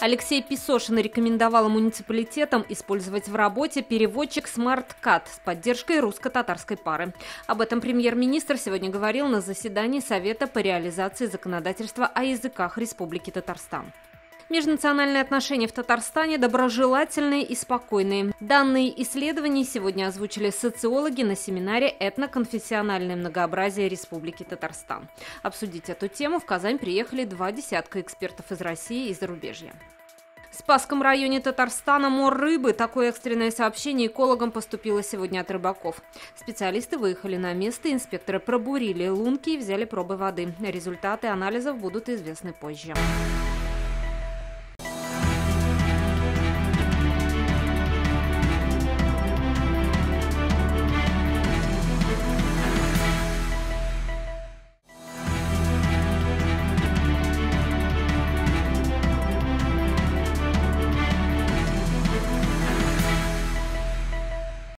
Алексей Песошин рекомендовал муниципалитетам использовать в работе переводчик SmartCat с поддержкой русско-татарской пары. Об этом премьер-министр сегодня говорил на заседании Совета по реализации законодательства о языках Республики Татарстан. Межнациональные отношения в Татарстане доброжелательные и спокойные. Данные исследований сегодня озвучили социологи на семинаре «Этноконфессиональное многообразие Республики Татарстан». Обсудить эту тему в Казань приехали 20 экспертов из России и зарубежья. В Спасском районе Татарстана мор рыбы. Такое экстренное сообщение экологам поступило сегодня от рыбаков. Специалисты выехали на место, инспекторы пробурили лунки и взяли пробы воды. Результаты анализов будут известны позже.